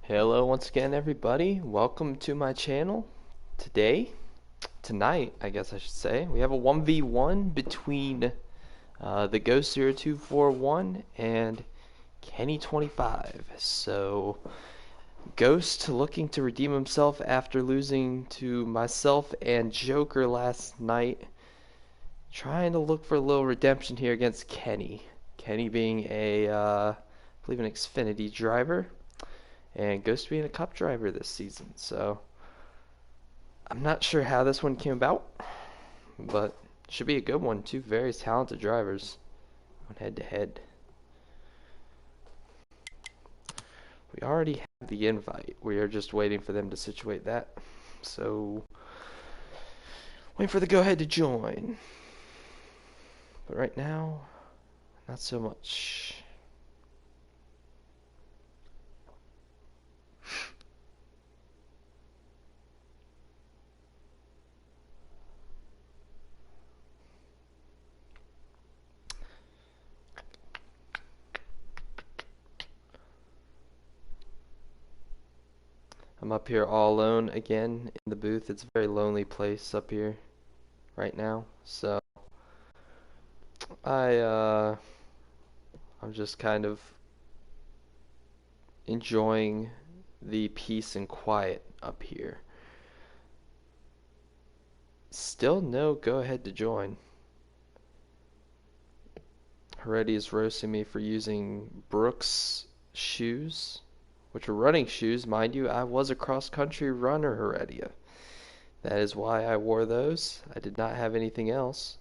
Hello once again everybody, welcome to my channel. Tonight I guess I should say, we have a 1v1 between the Ghost0241 and Kenny25. So Ghost looking to redeem himself after losing to myself and Joker last night. Trying to look for a little redemption here against Kenny. Kenny being I believe an Xfinity driver, and Ghost being a Cup driver this season. So I'm not sure how this one came about, but should be a good one. Two very talented drivers on head to head. We already have the invite. We are just waiting for them to situate that. So waiting for the go ahead to join. But right now, not so much. I'm up here all alone again in the booth. It's a very lonely place up here right now. So I'm just kind of enjoying the peace and quiet up here. Still no go ahead to join. Heredia is roasting me for using Brooks shoes, which are running shoes. Mind you, I was a cross-country runner, Heredia. That is why I wore those. I did not have anything else.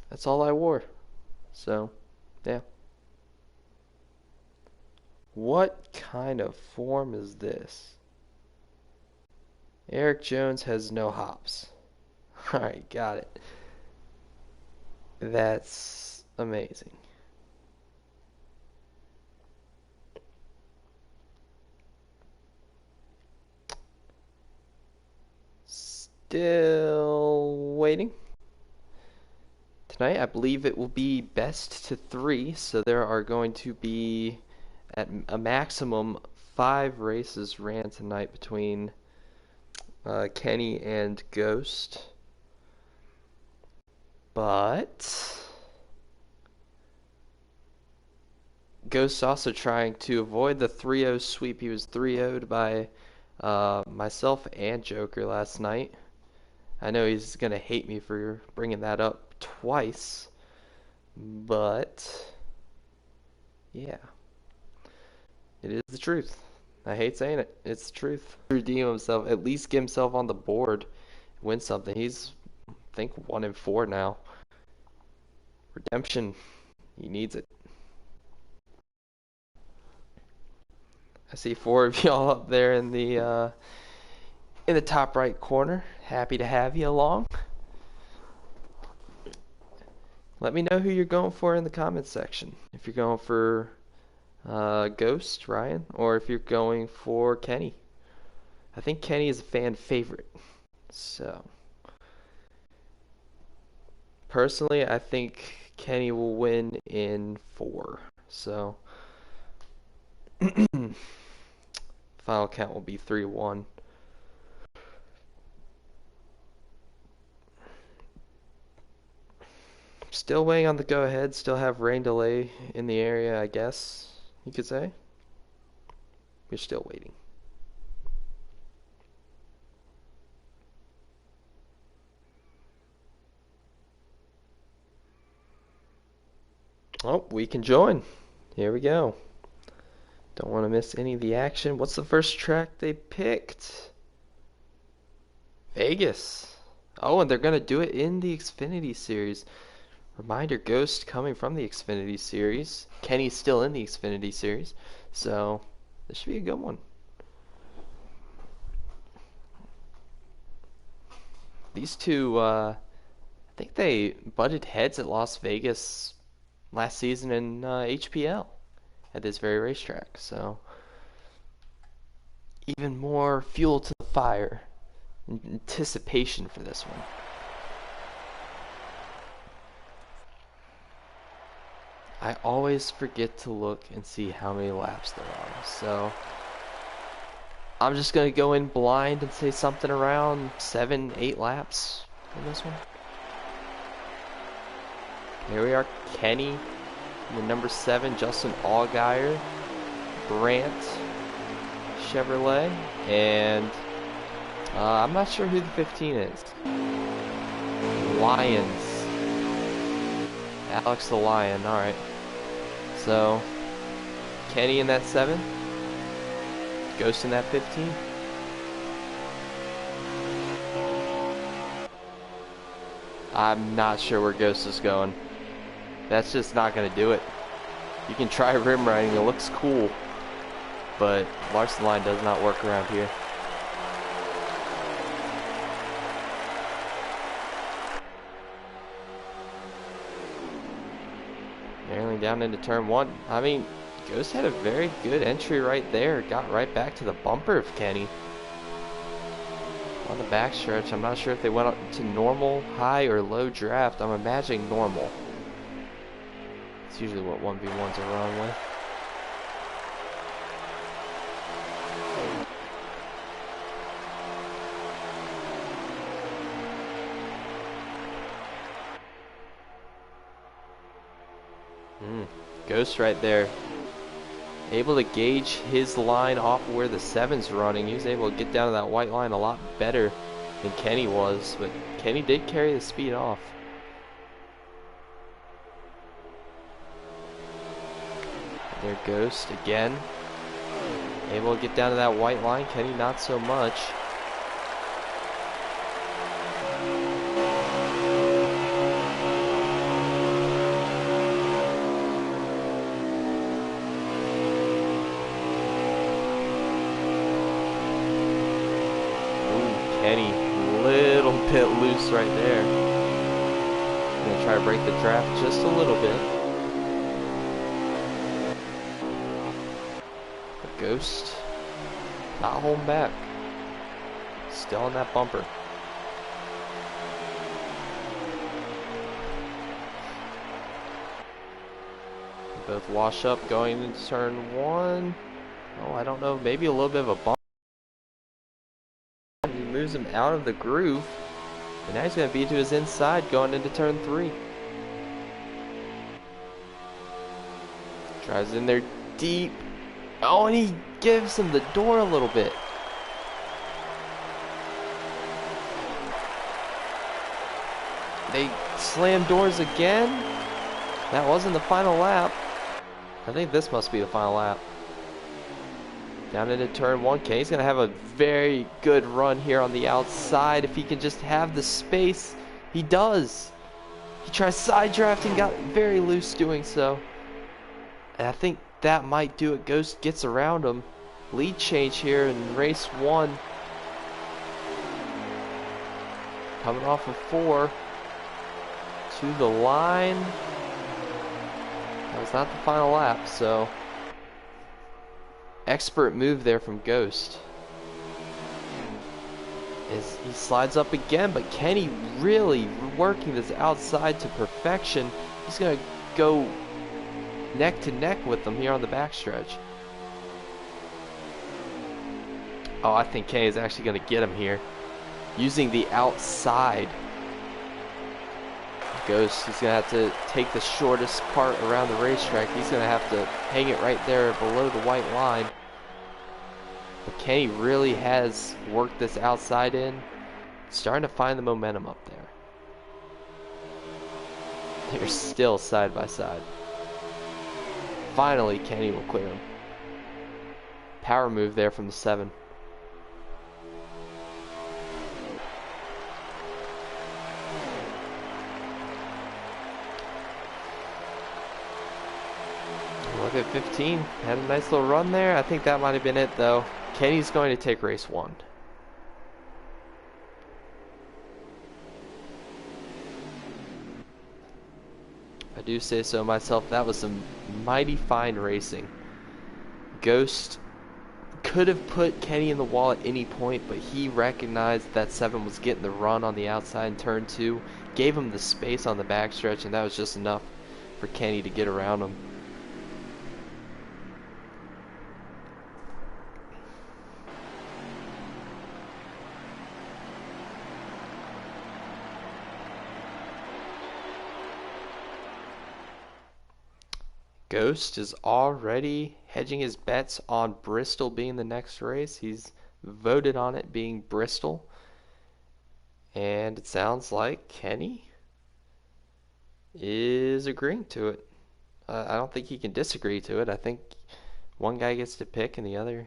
That's all I wore. So, yeah. What kind of form is this? Eric Jones has no hops. Alright, got it. That's amazing. Still waiting. Tonight, I believe it will be best to 3, so there are going to be at a maximum 5 races ran tonight between Kenny and Ghost. But Ghost's also trying to avoid the 3-0 sweep. He was 3-0'd by myself and Joker last night. I know he's going to hate me for bringing that up twice, but yeah, it is the truth. I hate saying it. It's the truth. Redeem himself, at least get himself on the board, win something. He's, I think, 1-4 now. Redemption, he needs it. I see 4 of y'all up there in the top right corner. Happy to have you along. Let me know who you're going for in the comments section. If you're going for Ghost, Ryan, or if you're going for Kenny. I think Kenny is a fan favorite. So, personally, I think Kenny will win in 4. So, final count will be 3-1. Still waiting on the go ahead. Still have rain delay in the area, I guess you could say. We're still waiting. Oh, we can join. Here we go. Don't want to miss any of the action. What's the first track they picked? Vegas. Oh, and they're going to do it in the Xfinity series. Reminder, Ghost coming from the Xfinity series. Kenny's still in the Xfinity series. So, this should be a good one. These two, I think they butted heads at Las Vegas last season in HPL at this very racetrack. So, even more fuel to the fire. Anticipation for this one. I always forget to look and see how many laps there are. So I'm just going to go in blind and say something around 7, 8 laps on this one. Here we are, Kenny, the number 7, Justin Allgaier, Brandt, Chevrolet, and I'm not sure who the 15 is. Lions. Alex the Lion, alright. So, Kenny in that 7. Ghost in that 15. I'm not sure where Ghost is going. That's just not going to do it. You can try rim riding, it looks cool. But Larson line does not work around here. Narrowing down into turn 1. I mean, Ghost had a very good entry right there. Got right back to the bumper of Kenny. On the backstretch, I'm not sure if they went up to normal, high, or low draft. I'm imagining normal. It's usually what 1v1s are run with. Ghost right there. Able to gauge his line off where the 7's running. He was able to get down to that white line a lot better than Kenny was, but Kenny did carry the speed off. There Ghost again. Able to get down to that white line. Kenny not so much. Kenny, little bit loose right there. Gonna try to break the draft just a little bit. But Ghost, not holding back. Still on that bumper. They both wash up going into turn 1. Oh, I don't know, maybe a little bit of a bump. He moves him out of the groove, and now he's going to be to his inside going into turn 3. Drives in there deep. Oh, and he gives him the door a little bit. They slam doors again. That wasn't the final lap. I think this must be the final lap. Down into turn 1. Kenny's going to have a very good run here on the outside. If he can just have the space, he does. He tries side drafting, got very loose doing so. And I think that might do it. Ghost gets around him. Lead change here in race 1. Coming off of 4. To the line. That was not the final lap, so... expert move there from Ghost. As he slides up again, but Kenny really working this outside to perfection. He's going to go neck to neck with them here on the backstretch. Oh, I think Kenny is actually going to get him here. Using the outside. Ghost, he's going to have to take the shortest part around the racetrack. He's going to have to hang it right there below the white line. But Kenny really has worked this outside in. Starting to find the momentum up there. They're still side by side. Finally, Kenny will clear him. Power move there from the 7. Look at 15. Had a nice little run there. I think that might have been it, though. Kenny's going to take race 1. I do say so myself. That was some mighty fine racing. Ghost could have put Kenny in the wall at any point, but he recognized that 7 was getting the run on the outside in turn 2. Gave him the space on the backstretch, and that was just enough for Kenny to get around him. Ghost is already hedging his bets on Bristol being the next race. He's voted on it being Bristol. And it sounds like Kenny is agreeing to it. I don't think he can disagree to it. I think one guy gets to pick and the other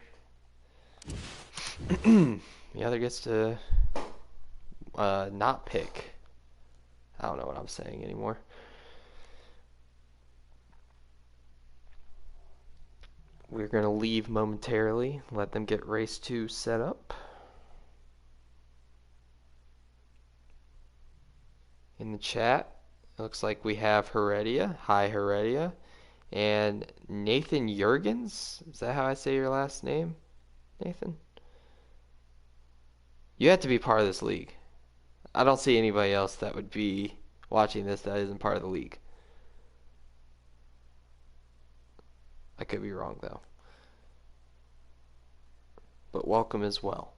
the other gets to not pick. I don't know what I'm saying anymore. We're going to leave momentarily, let them get race 2 set up. In the chat, it looks like we have Heredia. Hi, Heredia. And Nathan Jurgens. Is that how I say your last name, Nathan? You have to be part of this league. I don't see anybody else that would be watching this that isn't part of the league. I could be wrong, though. But welcome as well.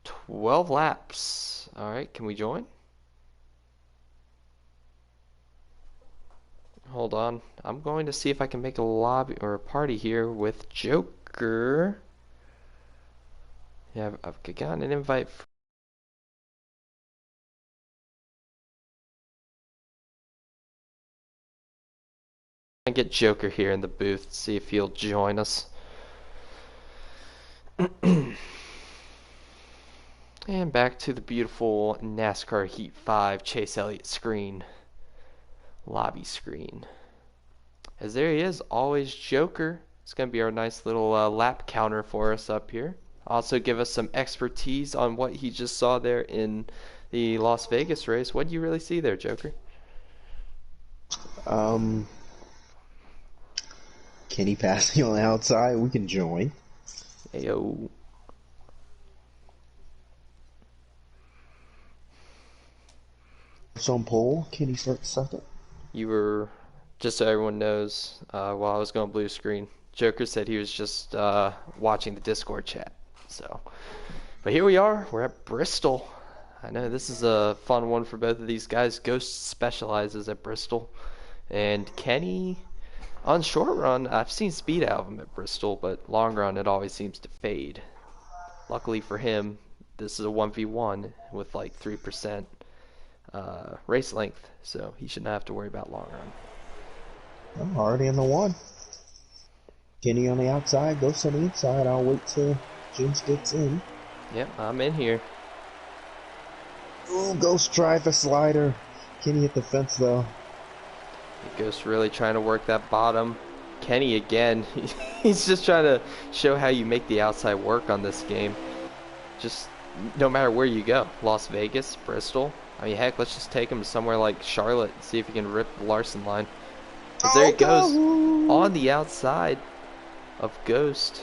12 laps. All right, can we join? Hold on. I'm going to see if I can make a lobby or a party here with Joker. Yeah, I've gotten an invite. I get Joker here in the booth, see if he'll join us. And back to the beautiful NASCAR Heat 5 Chase Elliott screen. Lobby screen. As there he is, always Joker. It's going to be our nice little lap counter for us up here. Also give us some expertise on what he just saw there in the Las Vegas race. What did you really see there, Joker? Kenny pass me on the outside. We can join. Ayo. It's on pole. Kenny starts second. You were, just so everyone knows, while I was going blue screen, Joker said he was just watching the Discord chat. So, but here we are. We're at Bristol. I know this is a fun one for both of these guys. Ghost specializes at Bristol, and Kenny, on short run, I've seen speed out of him at Bristol, but long run it always seems to fade. Luckily for him, this is a 1v1 with like 3% race length, so he shouldn't have to worry about long run. I'm already in the one. Kenny on the outside, Ghost on the inside. I'll wait till James gets in. Yep, I'm in here. Ooh, Ghost tried the slider. Kenny at the fence though. Ghost really trying to work that bottom. Kenny again, he's just trying to show how you make the outside work on this game. Just no matter where you go. Las Vegas, Bristol. I mean, heck, let's just take him to somewhere like Charlotte and see if he can rip the Larson line. Because there he goes on the outside of Ghost.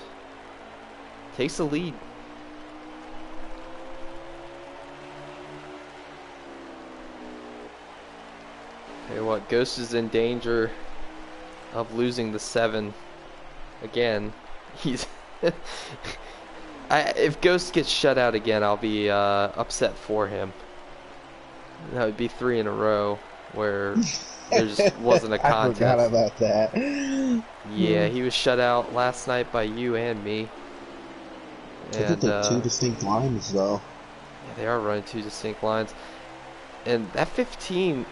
Takes the lead. Tell you what, Ghost is in danger of losing the 7 again. He's if Ghost gets shut out again, I'll be upset for him. That would be 3 in a row where there just wasn't a contest. I forgot about that. Yeah, he was shut out last night by you and me. I think they're 2 distinct lines though. Yeah, they are running 2 distinct lines. And that 15,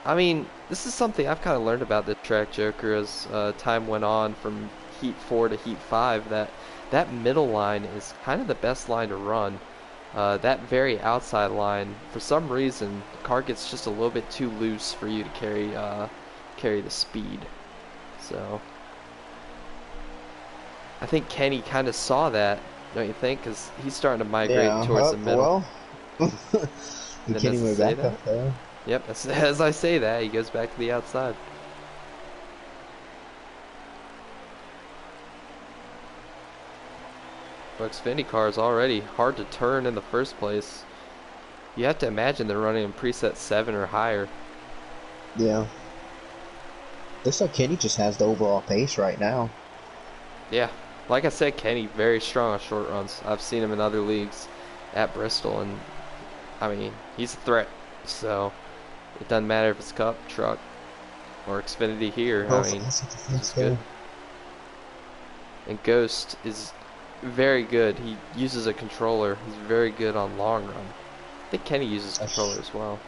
I mean, this is something I've kind of learned about the track, Joker, as time went on from Heat 4 to Heat 5, that middle line is kind of the best line to run. That very outside line, for some reason, the car gets just a little bit too loose for you to carry the speed. So, I think Kenny kind of saw that, don't you think? Because he's starting to migrate towards the middle. Well, Kenny went back up there. Yep, as I say that, he goes back to the outside. Xfinity cars already hard to turn in the first place. You have to imagine they're running in preset 7 or higher. Yeah. Looks like Kenny just has the overall pace right now. Yeah, like I said, Kenny very strong on short runs. I've seen him in other leagues at Bristol, and I mean, he's a threat. So it doesn't matter if it's cup, truck. or Xfinity here. I Both mean, has a it's defense just good. there. And Ghost is very good. He uses a controller. He's very good on long run. I think Kenny uses controller as well.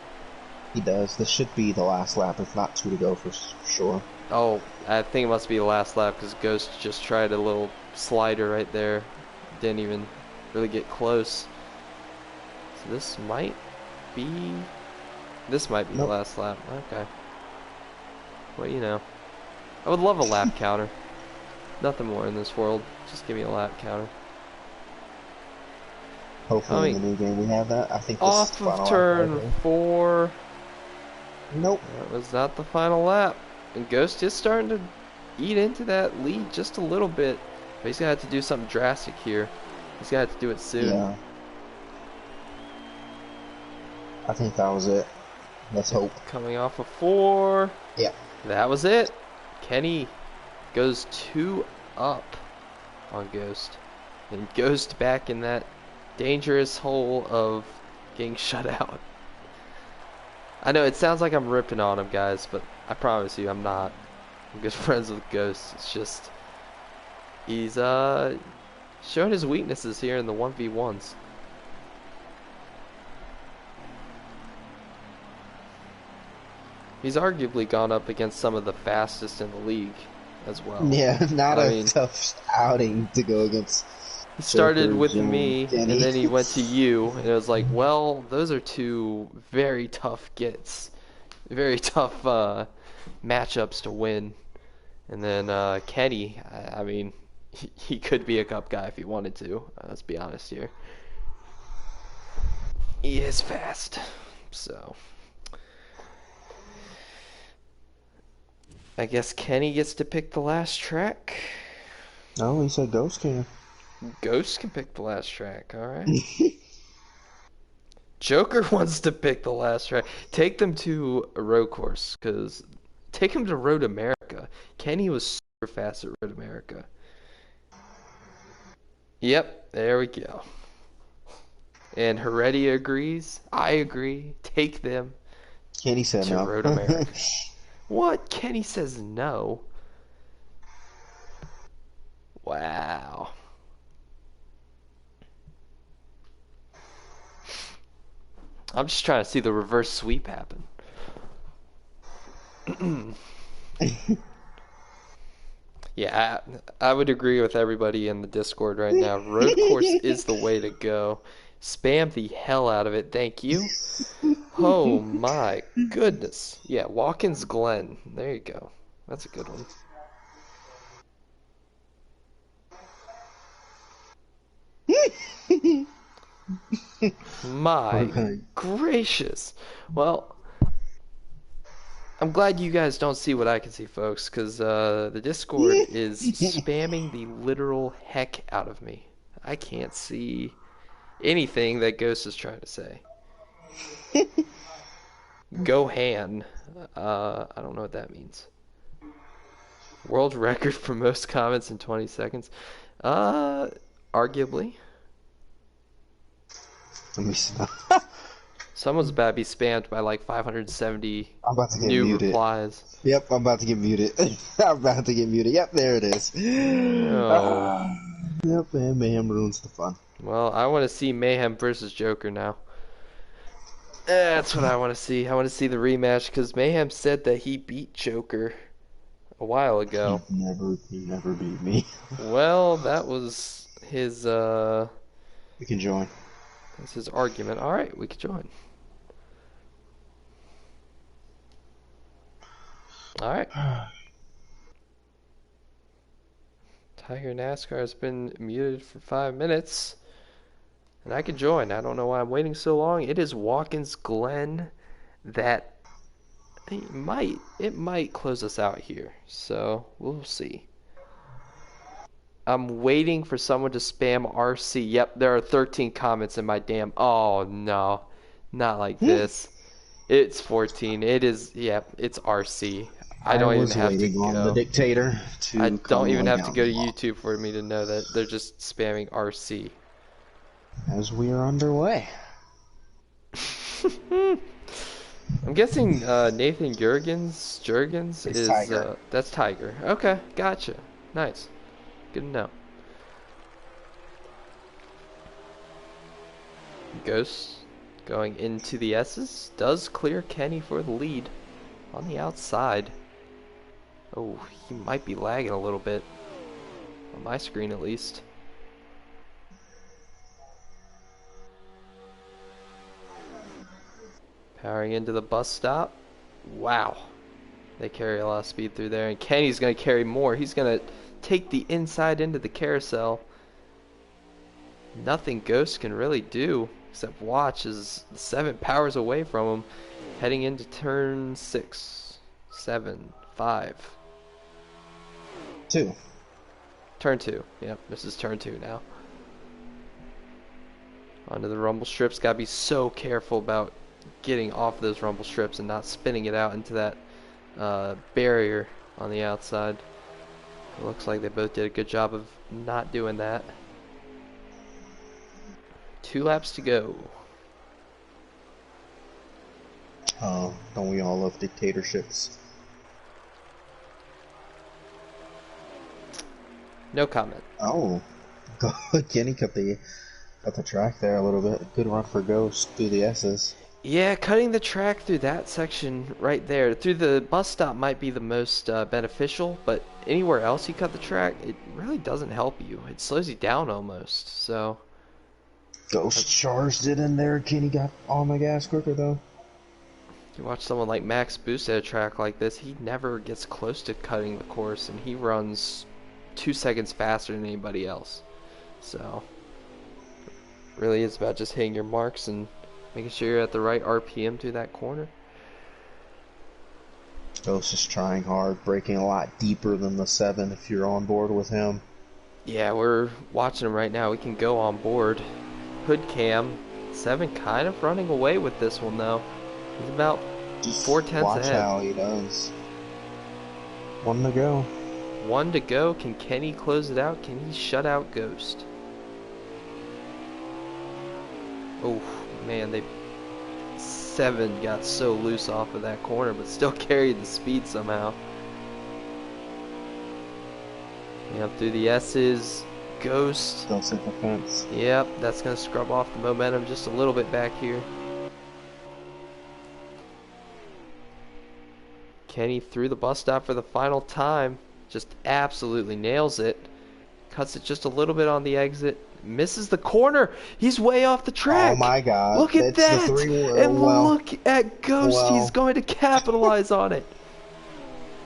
He does. This should be the last lap, if not 2 to go for sure. Oh, I think it must be the last lap because Ghost just tried a little slider right there. Didn't even really get close. So this might be the Nope. last lap. Okay. Well, you know. I would love a lap counter. Nothing more in this world. Just give me a lap counter. Hopefully in Coming the new game we have that. I think this is the off of final lap right turn here. 4. Nope. That was not the final lap. And Ghost is starting to eat into that lead just a little bit. But he's going to have to do something drastic here. He's going to have to do it soon. Yeah. I think that was it. Let's hope. Coming off of 4. Yeah. That was it. Kenny goes 2 up on Ghost. And Ghost back in that dangerous hole of getting shut out. I know it sounds like I'm ripping on him, guys, but I promise you I'm not. I'm good friends with Ghost. It's just he's showing his weaknesses here in the 1v1s. He's arguably gone up against some of the fastest in the league as well. Yeah, not I a mean, tough outing to go against. he started Joker, with Jim, me, and Kenny. then he went to you, and it was like, well, those are two very tough gets. Very tough matchups to win. And then Kenny, I mean, he could be a cup guy if he wanted to. Let's be honest here. He is fast. So I guess Kenny gets to pick the last track. No, he said Ghost can. Ghost can pick the last track, alright. Joker wants to pick the last track. Take them to a road course, because take him to Road America. Kenny was super fast at Road America. Yep, there we go. And Heredia agrees. I agree. Take them Kenny said to no. Road America. What? Kenny says no. Wow. I'm just trying to see the reverse sweep happen. Yeah, I would agree with everybody in the Discord right now. Road course is the way to go. Spam the hell out of it. Thank you. Oh my goodness. Yeah, Watkins Glen. There you go. That's a good one. My gracious. Well, I'm glad you guys don't see what I can see, folks, because the Discord is spamming the literal heck out of me. I can't see anything that Ghost is trying to say. Gohan. I don't know what that means. World record for most comments in 20 seconds. Arguably. Let me stop. Someone's about to be spammed by like 570 I'm about to get new muted. replies. Yep, I'm about to get muted. I'm about to get muted. Yep, there it is. Oh. Yep, and Mayhem ruins the fun. Well, I want to see Mayhem versus Joker now. That's what I want to see. I want to see the rematch because Mayhem said that he beat Joker a while ago. He never beat me. Well, that was his We can join. that's his argument. All right, we can join. All right. Tiger NASCAR has been muted for 5 minutes. And I can join. I don't know why I'm waiting so long. It is Watkins Glen that it might close us out here. So we'll see. I'm waiting for someone to spam RC. Yep, there are 13 comments in my damn. Oh no, not like this. It's 14. It is. Yep, it's RC. I don't even have to waiting on the go. dictator to I come don't even lay have to down go to the law. YouTube for me to know that they're just spamming RC. As we are underway. I'm guessing Nathan Jurgens It's is Tiger. that's Tiger. Okay, gotcha. Nice. Good to know. Ghost going into the S's does clear Kenny for the lead on the outside. Oh, he might be lagging a little bit on my screen at least. Powering into the bus stop. Wow. They carry a lot of speed through there, and Kenny's going to carry more. He's going to take the inside into the carousel. Nothing Ghost can really do except watch as the 7 powers away from him, heading into turn 6, 7, 5. 2. Turn 2. Yep, this is turn 2 now. Onto the rumble strips. Gotta be so careful about getting off those rumble strips and not spinning it out into that barrier on the outside. It looks like they both did a good job of not doing that. 2 laps to go. Don't we all love dictatorships? No comment. Oh, Kenny cut the track there a little bit. Good run for Ghost through the S's. Yeah, cutting the track through that section right there, through the bus stop might be the most beneficial, but anywhere else you cut the track, it really doesn't help you. It slows you down almost, so... Ghost charged it in there. Kenny got on the gas quicker, though. You watch someone like Max Boost at a track like this, he never gets close to cutting the course, and he runs 2 seconds faster than anybody else. So, really is about just hitting your marks and making sure you're at the right RPM through that corner. Ghost is trying hard, breaking a lot deeper than the 7 if you're on board with him. Yeah, we're watching him right now. We can go on board. Hood cam. 7 kind of running away with this one, though. He's about 4/10 ahead. Watch how he does. 1 to go. 1 to go. Can Kenny close it out? Can he shut out Ghost? Oh, man, 7 got so loose off of that corner, but still carried the speed somehow. Yep, through the S's. Ghost. Don't hit the fence. Yep, that's going to scrub off the momentum just a little bit back here. Kenny through the bus stop for the final time. Just absolutely nails it. Cuts it just a little bit on the exit. Misses the corner. He's way off the track. Oh my God. Look at that. And look at Ghost. He's going to capitalize on it.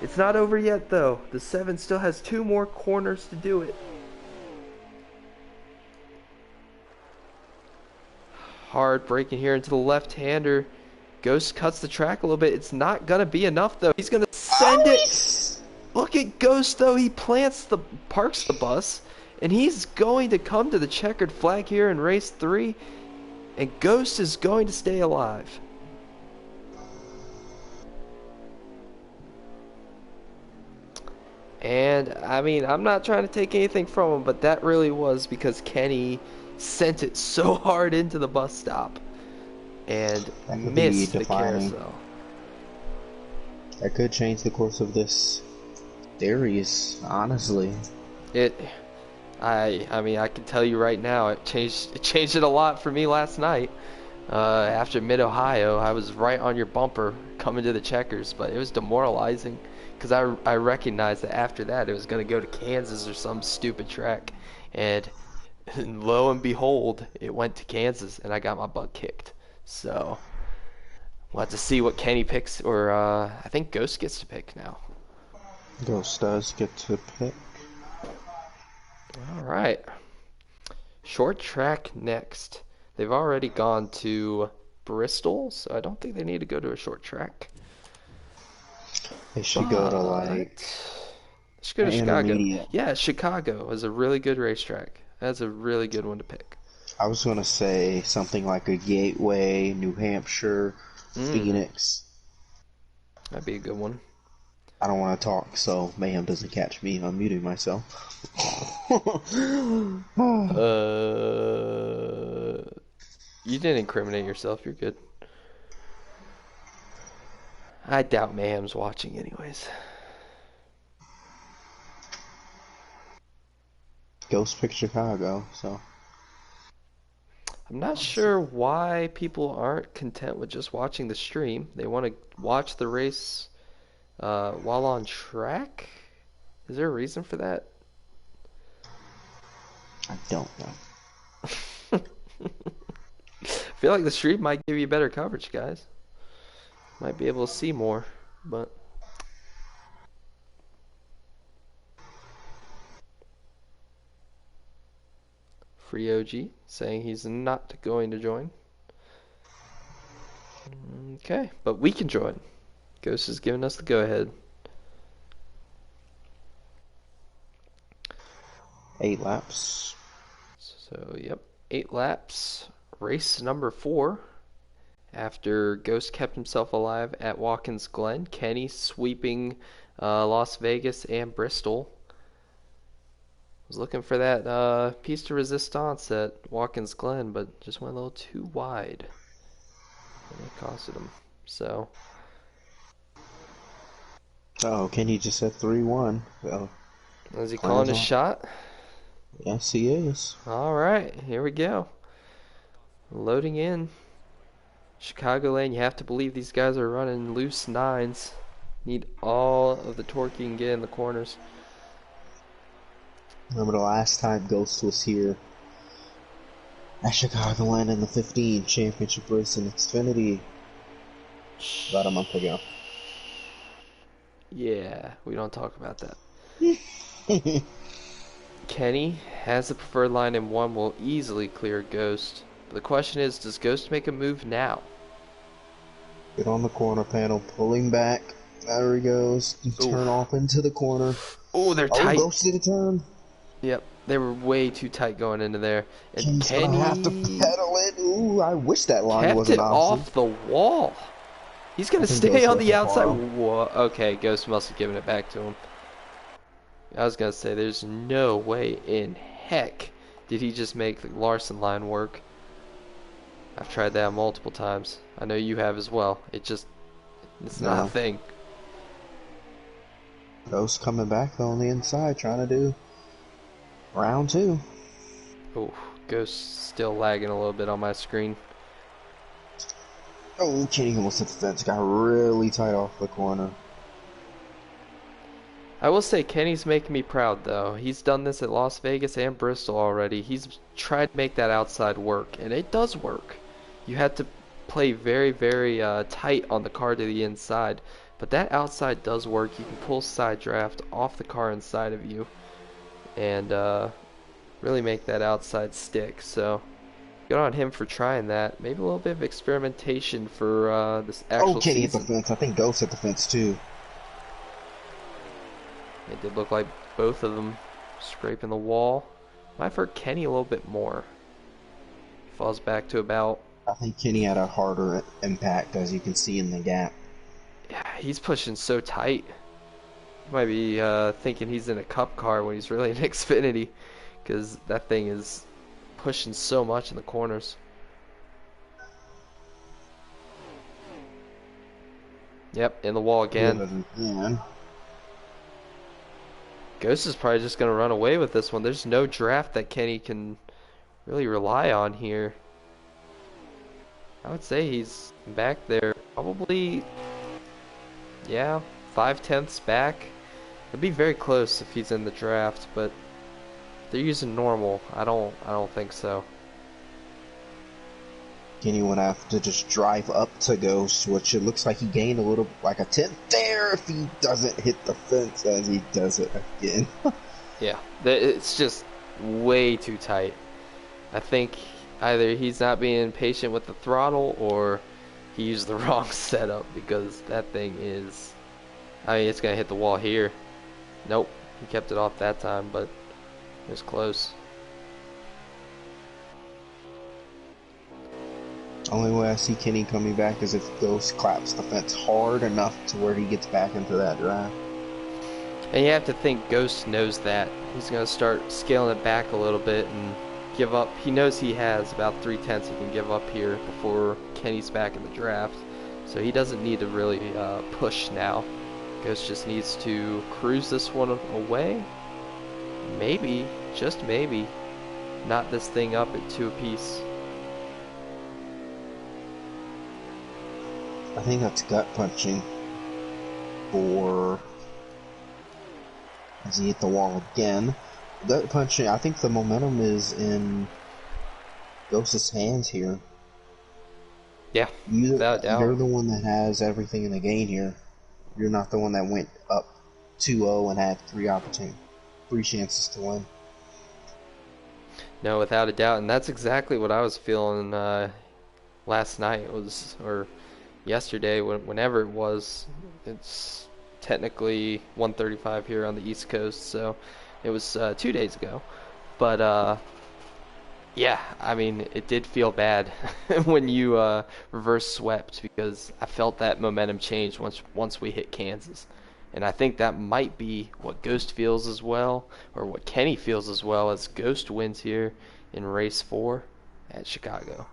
It's not over yet, though. The 7 still has 2 more corners to do it. Hard braking here into the left-hander. Ghost cuts the track a little bit. It's not going to be enough, though. He's going to send it. Look at Ghost, though. He parks the bus, and he's going to come to the checkered flag here in race 3, and Ghost is going to stay alive. And, I mean, I'm not trying to take anything from him, but that really was because Kenny sent it so hard into the bus stop and missed the carousel. That could change the course of this series, honestly. I mean, I can tell you right now, it changed it a lot for me last night. After Mid-Ohio, I was right on your bumper coming to the checkers, but it was demoralizing because I recognized that after that it was going to go to Kansas or some stupid track, and lo and behold, it went to Kansas, and I got my butt kicked. So we'll have to see what Kenny picks, or I think Ghost gets to pick now. Ghost does get to pick. All right. Short track next. They've already gone to Bristol, so I don't think they need to go to a short track. They should go to like. Should go to Chicago. Yeah, Chicago is a really good racetrack. That's a really good one to pick. I was gonna say something like a Gateway, New Hampshire, Phoenix. That'd be a good one. I don't want to talk, so Mayhem doesn't catch me. I'm muting myself. You didn't incriminate yourself. You're good. I doubt Mayhem's watching anyways. Ghost picked Chicago, so. I'm not sure why people aren't content with just watching the stream. They want to watch the race while on track. Is there a reason for that? I don't know. I feel like the stream might give you better coverage, guys. Might be able to see more, but Free OG saying he's not going to join. Okay, but we can join. Ghost is giving us the go-ahead. 8 laps. So, yep, 8 laps. Race number 4. After Ghost kept himself alive at Watkins Glen, Kenny sweeping Las Vegas and Bristol. Was looking for that piece de resistance at Watkins Glen, but just went a little too wide. And it costed him. So. Oh, Kenny just said 3-1. Well, Is he calling his shot? Yes, he is. All right, here we go. Loading in. Chicagoland, you have to believe these guys are running loose 9s. Need all of the torque you can get in the corners. Remember the last time Ghost was here at Chicagoland in the 15 championship race in Xfinity about a month ago. Yeah, we don't talk about that. Kenny has the preferred line in 1, will easily clear Ghost. The question is, does Ghost make a move now? Get on the corner panel, pulling back. There he goes. Turn off into the corner. Oh, they're tight. Ghost did a turn. Yep, they were way too tight going into there. And Kenny's gonna have to pedal it. Ooh, I wish that line wasn't kept it off the wall. He's gonna stay on the outside. Whoa. Okay, Ghost must have given it back to him. I was gonna say, there's no way in heck did he just make the Larson line work. I've tried that multiple times. I know you have as well. It's not a thing. Ghost coming back on the inside, trying to do round 2. Oh, Ghost still lagging a little bit on my screen. Oh, Kenny almost hit the fence. Got really tight off the corner. I will say Kenny's making me proud, though. He's done this at Las Vegas and Bristol already. He's tried to make that outside work, and it does work. You had to play very, very tight on the car to the inside, but that outside does work. You can pull side draft off the car inside of you and really make that outside stick. So good on him for trying that. Maybe a little bit of experimentation for this actual season. Kenny hit the fence. I think Ghost hit the fence too. It did look like both of them scraping the wall. Might hurt Kenny a little bit more. Falls back to about... I think Kenny had a harder impact, as you can see in the gap. Yeah, he's pushing so tight. He might be thinking he's in a cup car when he's really in Xfinity, because that thing is pushing so much in the corners. Yep, in the wall again. Yeah. Ghost is probably just going to run away with this one. There's no draft that Kenny can really rely on here. I would say he's back there probably, yeah, 5/10 back. It'd be very close if he's in the draft, but they're using normal. I don't think so. Kenny would have to just drive up to Ghost, which it looks like he gained a little, like a 10th there if he doesn't hit the fence as he does it again. Yeah, it's just way too tight. I think either he's not being patient with the throttle or he used the wrong setup, because that thing is, I mean, it's going to hit the wall here. Nope, he kept it off that time, but it was close. Only way I see Kenny coming back is if Ghost claps the fence hard enough to where he gets back into that drive. And you have to think Ghost knows that. He's going to start scaling it back a little bit and give up. He knows he has about 3/10 he can give up here before Kenny's back in the draft. So he doesn't need to really push now. Ghost just needs to cruise this one away. Maybe, just maybe, knot this thing up at 2 apiece. I think that's gut punching for as he hit the wall again. Gut punching, I think the momentum is in Ghost's hands here. Yeah, without a doubt. You're the one that has everything in the game here. You're not the one that went up 2-0 and had three chances to win. No, without a doubt, and that's exactly what I was feeling last night or yesterday, whenever it was. It's technically 1:35 here on the East Coast, so it was 2 days ago. But yeah, I mean, it did feel bad when you reverse swept, because I felt that momentum change once we hit Kansas. And I think that might be what Ghost feels as well, or what Kenny feels as well, as Ghost wins here in race 4 at Chicago.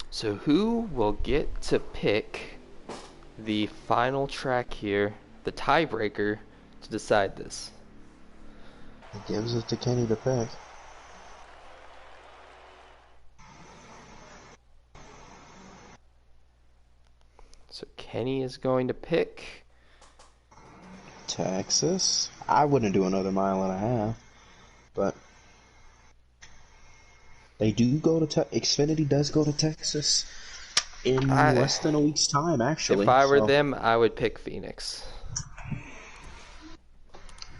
So who will get to pick the final track here, the tiebreaker, to decide this? It gives it to Kenny to pick. So Kenny is going to pick Texas. I wouldn't do another mile and a half, but they do go to Xfinity does go to Texas in less than a week's time, actually. If I were them, I would pick Phoenix.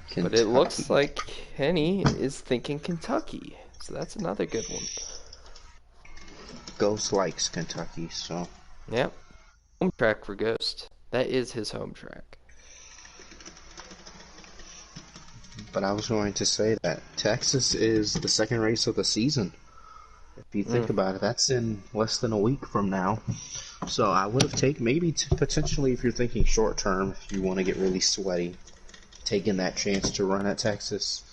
Kentucky. But it looks like Kenny is thinking Kentucky, so that's another good one. Ghost likes Kentucky, so. Yep. Home track for Ghost. That is his home track. But I was going to say that Texas is the second race of the season. If you think about it, that's in less than a week from now. So I would have taken, maybe potentially, if you're thinking short term, if you want to get really sweaty, taking that chance to run at Texas.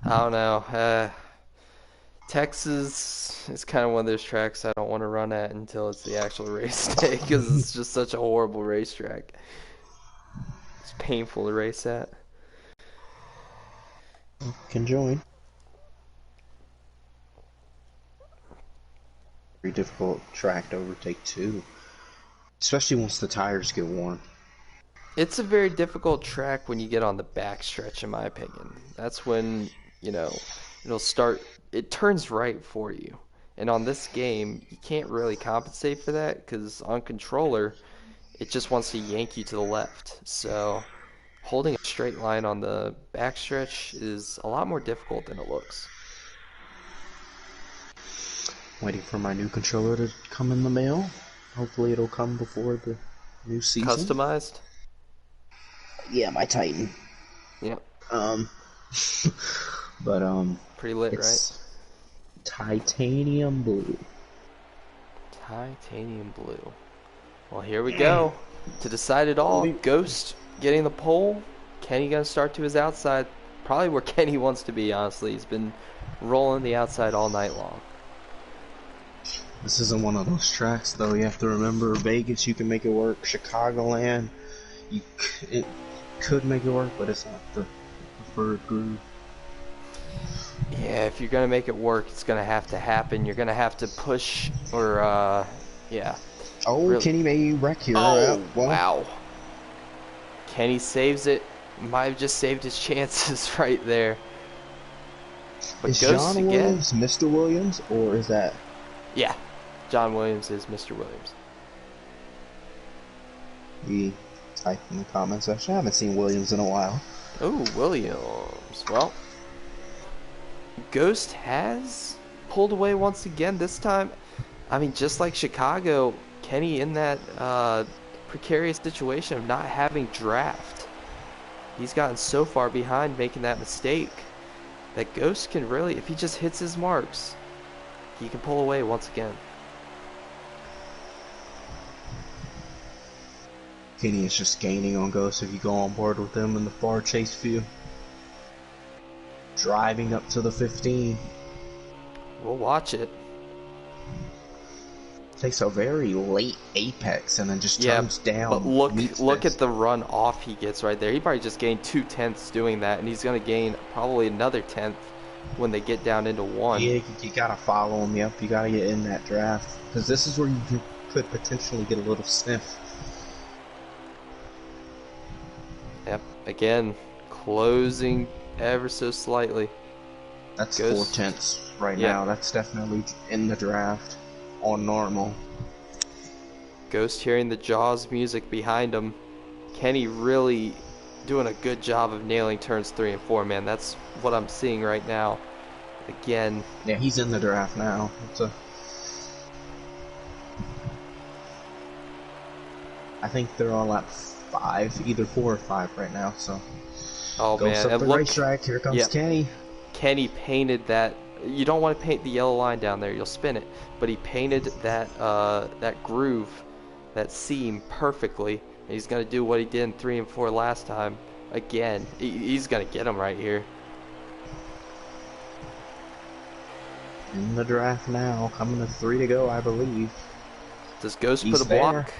I don't know. Texas is kind of one of those tracks I don't want to run at until it's the actual race day, because it's just such a horrible racetrack. It's painful to race at. Can join. Very difficult track to overtake too, especially once the tires get warm. It's a very difficult track when you get on the backstretch, in my opinion. That's when, it'll start, it turns right for you. And on this game, you can't really compensate for that, because on controller, it just wants to yank you to the left. So holding a straight line on the backstretch is a lot more difficult than it looks. Waiting for my new controller to come in the mail. Hopefully it'll come before the new season. Customized? Yeah, my Titan. Yep. But pretty lit, it's right? Titanium blue. Titanium blue. Well, here we go. To decide it all, Ghost getting the pole. Kenny gonna start to his outside. Probably where Kenny wants to be, honestly. He's been rolling the outside all night long. This isn't one of those tracks, though. You have to remember, Vegas, you can make it work. Chicagoland, it could make it work, but it's not the preferred groove. Yeah, if you're gonna make it work, it's gonna have to happen. You're gonna have to push, or yeah. Oh, really. Kenny may wreck here. Oh, wow. Kenny saves it. Might have just saved his chances right there. But is John Williams Mr. Williams, or is that? Yeah, John Williams is Mr. Williams. He type in the comment section. I haven't seen Williams in a while. Oh, Williams. Well, Ghost has pulled away once again. This time, I mean, just like Chicago, Kenny in that precarious situation of not having draft. He's gotten so far behind making that mistake that Ghost can really, if he just hits his marks, he can pull away once again. Kenny is just gaining on Ghost if you go on board with him in the far chase view. driving up to the 15. We'll watch it. Takes a very late apex and then just Yeah, turns down. but look at the run off he gets right there. He probably just gained 2/10 doing that, and he's gonna gain probably another 10th when they get down into one. Yeah, you gotta follow him. Yep, you gotta get in that draft because this is where you could potentially get a little sniff. Yep, again, closing ever so slightly. That's 4/10 right now. That's definitely in the draft on normal. Ghost hearing the Jaws music behind him. Kenny really doing a good job of nailing turns 3 and 4, man. That's what I'm seeing right now. Again. Yeah, he's in the draft now. I think they're on lap 5, either 4 or 5 right now. So. Oh Ghost man, up the racetrack. Here comes Kenny. Kenny painted that. You don't want to paint the yellow line down there, you'll spin it. But he painted that that groove, that seam perfectly. And he's gonna do what he did in 3 and 4 last time. Again, he's gonna get him right here. In the draft now, coming to 3 to go, I believe. Does Ghost put a block?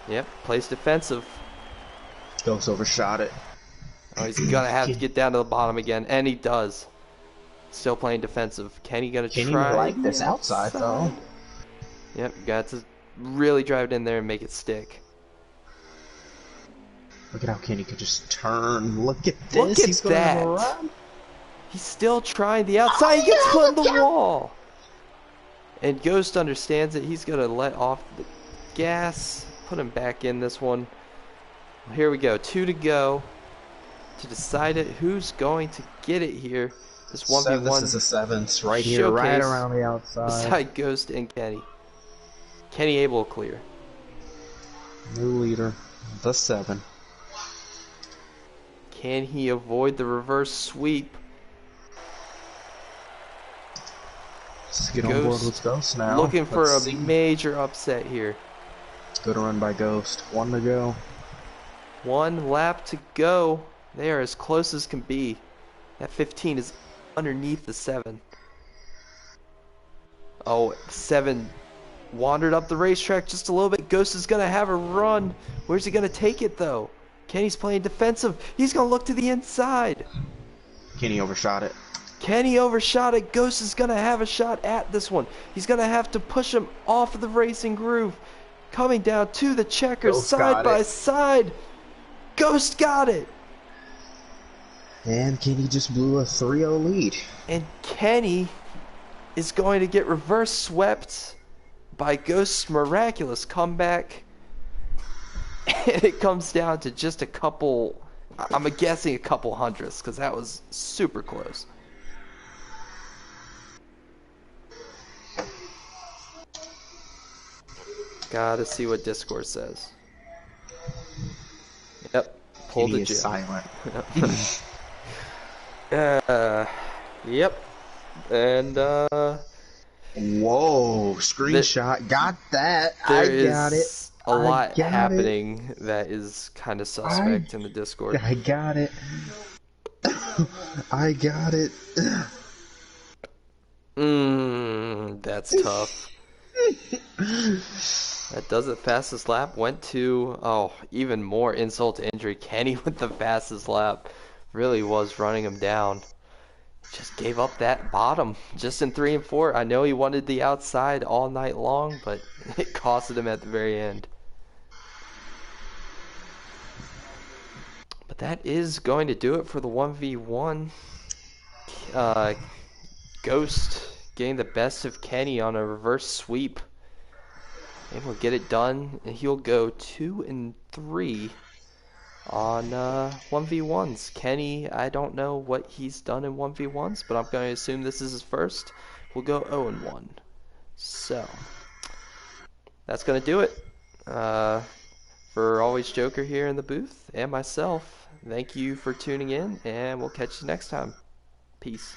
Yep, plays defensive. Ghost overshot it. Oh, he's gonna have to get down to the bottom again, and he does. Still playing defensive. Kenny gonna try? Kenny like this outside though. Yep, got to really drive it in there and make it stick. Look at how Kenny could just turn. Look at this. Look at he's gonna that. Run. He's still trying the outside. He gets put in the wall. And Ghost understands it. He's gonna let off the gas. Put him back in this one. Here we go. 2 to go. To decide it, who's going to get it here. This 1v1. This is a 7th right here, right around the outside. Beside Ghost and Kenny. Kenny able to clear. New leader, the 7. Can he avoid the reverse sweep? Let's get on board with Ghost now. Looking for a major upset here. Good run by Ghost. 1 to go. 1 lap to go. They are as close as can be. That 15 is underneath the 7. Oh, 7 wandered up the racetrack just a little bit. Ghost is going to have a run. Where's he going to take it, though? Kenny's playing defensive. He's going to look to the inside. Kenny overshot it. Kenny overshot it. Ghost is going to have a shot at this one. He's going to have to push him off of the racing groove. Coming down to the checkers, Ghost side by side. Ghost got it. And Kenny just blew a 3-0 lead. And Kenny is going to get reverse swept by Ghost's miraculous comeback. And it comes down to just a couple, I'm guessing a couple hundredths, because that was super close. Gotta see what Discord says. Yep, pulled the Kenny is silent. Yep. And whoa, screenshot. Got that. I got it. A lot happening that is kind of suspect in the Discord. I got it. I got it. That's tough. That does it. Fastest lap went to, even more insult to injury. Kenny with the fastest lap. Really was running him down. Just gave up that bottom just in 3 and 4. I know he wanted the outside all night long, but it costed him at the very end. But that is going to do it for the 1v1. Ghost getting the best of Kenny on a reverse sweep. Able to get it done, and he'll go 2 and 3 on 1v1s. Kenny, I don't know what he's done in 1v1s, but I'm going to assume this is his first. We'll go 0 and 1. So, that's going to do it. For Always Joker here in the booth, and myself, thank you for tuning in, and we'll catch you next time. Peace.